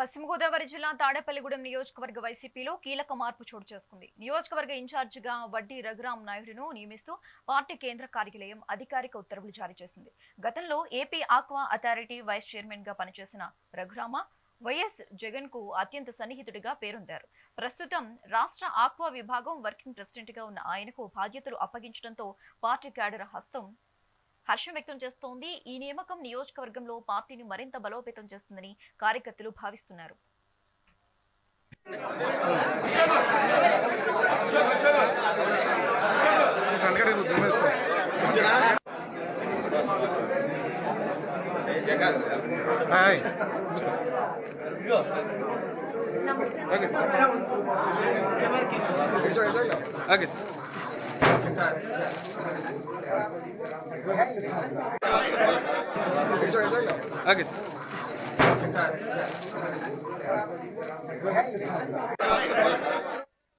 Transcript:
పశ్చిమ గోదావరి జిల్లా తాడేపల్లిగూడెం నియోజకవర్గ వైసీపీలో కీలక మార్పు చోటు చేసుకుంది. నియోజకవర్గ ఇన్ఛార్జిగా వడ్డీ రఘురాం నాయుడును నియమిస్తూ పార్టీ కేంద్ర కార్యాలయం అధికారిక ఉత్తర్వులు జారీ చేసింది. గతంలో AP aqua authority vice chairman గా పనిచేసిన రఘురామ వైఎస్ జగన్ కు అత్యంత సన్నిహితుడిగా పేరొందారు. ప్రస్తుతం రాష్ట్ర ఆక్వా విభాగం వర్కింగ్ ప్రెసిడెంట్ గా ఉన్న ఆయనకు బాధ్యతలు అప్పగించడంతో పార్టీ క్యాడర్ హర్షం వ్యక్తం చేస్తోంది. ఈ నియామకం నియోజకవర్గంలో పార్టీని మరింత బలోపేతం చేస్తుందని కార్యకర్తలు భావిస్తున్నారు. Okay, sir. Okay, sir.